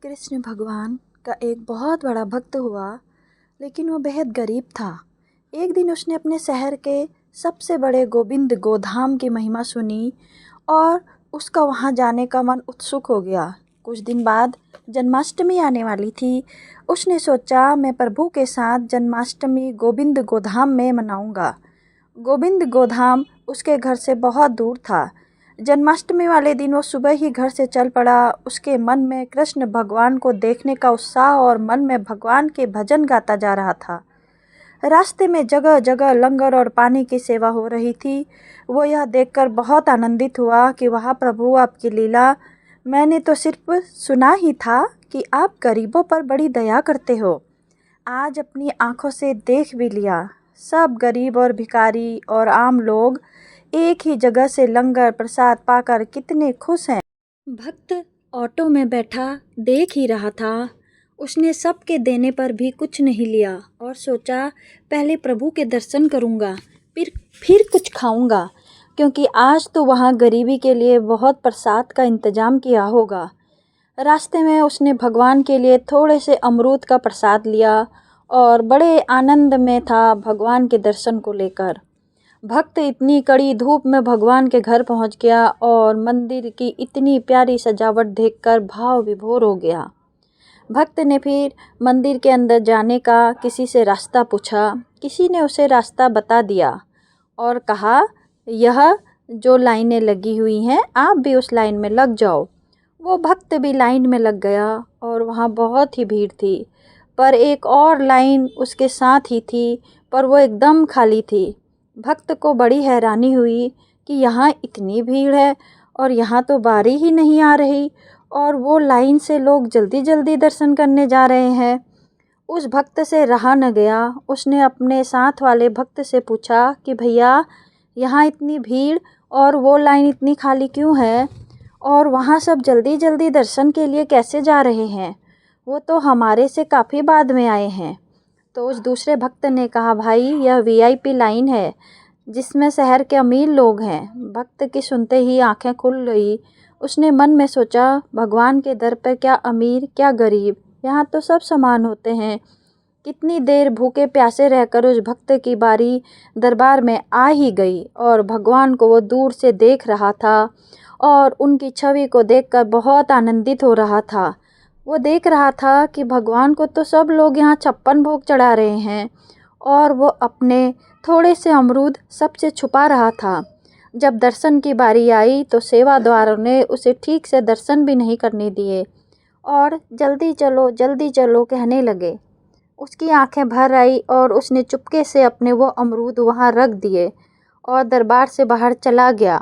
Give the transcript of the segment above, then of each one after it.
कृष्ण भगवान का एक बहुत बड़ा भक्त हुआ, लेकिन वो बेहद गरीब था। एक दिन उसने अपने शहर के सबसे बड़े गोविंद गोधाम की महिमा सुनी और उसका वहाँ जाने का मन उत्सुक हो गया। कुछ दिन बाद जन्माष्टमी आने वाली थी। उसने सोचा, मैं प्रभु के साथ जन्माष्टमी गोविंद गोधाम में मनाऊंगा। गोविंद गोधाम उसके घर से बहुत दूर था। जन्माष्टमी वाले दिन वो सुबह ही घर से चल पड़ा। उसके मन में कृष्ण भगवान को देखने का उत्साह और मन में भगवान के भजन गाता जा रहा था। रास्ते में जगह जगह लंगर और पानी की सेवा हो रही थी। वो यह देखकर बहुत आनंदित हुआ कि वाह प्रभु, आपकी लीला। मैंने तो सिर्फ सुना ही था कि आप गरीबों पर बड़ी दया करते हो। आज अपनी आंखों से देख भी लिया। सब गरीब और भिखारी और आम लोग एक ही जगह से लंगर प्रसाद पाकर कितने खुश हैं। भक्त ऑटो में बैठा देख ही रहा था। उसने सबके देने पर भी कुछ नहीं लिया और सोचा, पहले प्रभु के दर्शन करूंगा, फिर कुछ खाऊंगा, क्योंकि आज तो वहाँ गरीबी के लिए बहुत प्रसाद का इंतजाम किया होगा। रास्ते में उसने भगवान के लिए थोड़े से अमरूद का प्रसाद लिया और बड़े आनंद में था भगवान के दर्शन को लेकर। भक्त इतनी कड़ी धूप में भगवान के घर पहुंच गया और मंदिर की इतनी प्यारी सजावट देखकर भाव विभोर हो गया। भक्त ने फिर मंदिर के अंदर जाने का किसी से रास्ता पूछा। किसी ने उसे रास्ता बता दिया और कहा, यह जो लाइनें लगी हुई हैं, आप भी उस लाइन में लग जाओ। वो भक्त भी लाइन में लग गया और वहाँ बहुत ही भीड़ थी, पर एक और लाइन उसके साथ ही थी, पर वो एकदम खाली थी। भक्त को बड़ी हैरानी हुई कि यहाँ इतनी भीड़ है और यहाँ तो बारी ही नहीं आ रही और वो लाइन से लोग जल्दी जल्दी दर्शन करने जा रहे हैं। उस भक्त से रहा न गया। उसने अपने साथ वाले भक्त से पूछा कि भैया, यहाँ इतनी भीड़ और वो लाइन इतनी खाली क्यों है, और वहाँ सब जल्दी जल्दी दर्शन के लिए कैसे जा रहे हैं? वो तो हमारे से काफ़ी बाद में आए हैं। तो उस दूसरे भक्त ने कहा, भाई, यह वीआईपी लाइन है जिसमें शहर के अमीर लोग हैं। भक्त की सुनते ही आंखें खुल गई। उसने मन में सोचा, भगवान के दर पर क्या अमीर क्या गरीब, यहाँ तो सब समान होते हैं। कितनी देर भूखे प्यासे रहकर उस भक्त की बारी दरबार में आ ही गई और भगवान को वो दूर से देख रहा था और उनकी छवि को देखकर बहुत आनंदित हो रहा था। वो देख रहा था कि भगवान को तो सब लोग यहाँ 56 भोग चढ़ा रहे हैं और वो अपने थोड़े से अमरूद सबसे छुपा रहा था। जब दर्शन की बारी आई तो सेवादारों ने उसे ठीक से दर्शन भी नहीं करने दिए और जल्दी चलो कहने लगे। उसकी आंखें भर आई और उसने चुपके से अपने वो अमरूद वहाँ रख दिए और दरबार से बाहर चला गया।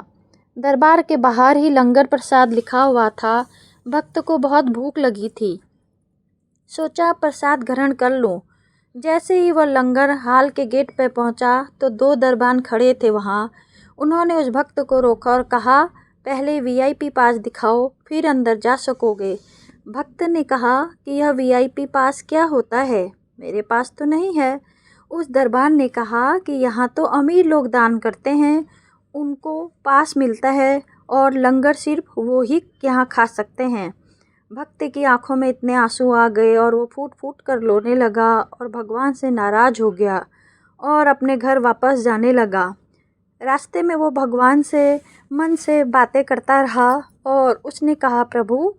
दरबार के बाहर ही लंगर प्रसाद लिखा हुआ था। भक्त को बहुत भूख लगी थी। सोचा, प्रसाद ग्रहण कर लूं। जैसे ही वह लंगर हाल के गेट पर पहुंचा तो 2 दरबान खड़े थे वहां। उन्होंने उस भक्त को रोका और कहा, पहले वीआईपी पास दिखाओ, फिर अंदर जा सकोगे। भक्त ने कहा कि यह वीआईपी पास क्या होता है, मेरे पास तो नहीं है। उस दरबान ने कहा कि यहाँ तो अमीर लोग दान करते हैं, उनको पास मिलता है और लंगर सिर्फ वो ही यहाँ खा सकते हैं। भक्त की आंखों में इतने आंसू आ गए और वो फूट फूट कर रोने लगा और भगवान से नाराज हो गया और अपने घर वापस जाने लगा। रास्ते में वो भगवान से मन से बातें करता रहा और उसने कहा, प्रभु,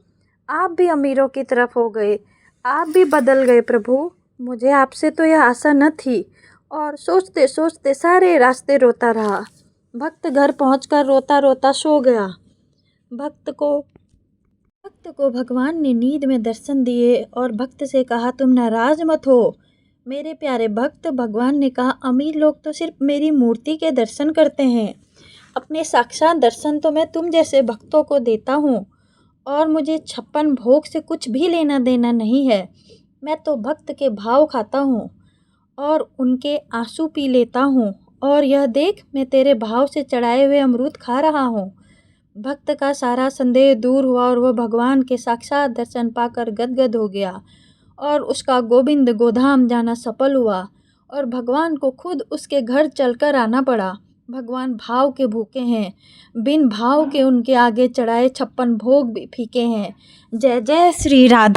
आप भी अमीरों की तरफ हो गए, आप भी बदल गए प्रभु, मुझे आपसे तो यह आशा न थी। और सोचते सोचते सारे रास्ते रोता रहा। भक्त घर पहुंचकर रोता रोता सो गया। भक्त को भगवान ने नींद में दर्शन दिए और भक्त से कहा, तुम नाराज मत हो मेरे प्यारे भक्त। भगवान ने कहा, अमीर लोग तो सिर्फ मेरी मूर्ति के दर्शन करते हैं, अपने साक्षात दर्शन तो मैं तुम जैसे भक्तों को देता हूँ और मुझे 56 भोग से कुछ भी लेना देना नहीं है। मैं तो भक्त के भाव खाता हूँ और उनके आंसू पी लेता हूँ, और यह देख, मैं तेरे भाव से चढ़ाए हुए अमरूद खा रहा हूँ। भक्त का सारा संदेह दूर हुआ और वह भगवान के साक्षात दर्शन पाकर गदगद हो गया और उसका गोविंद गोधाम जाना सफल हुआ और भगवान को खुद उसके घर चलकर आना पड़ा। भगवान भाव के भूखे हैं, बिन भाव के उनके आगे चढ़ाए 56 भोग भी फीके हैं। जय जय श्री राधा।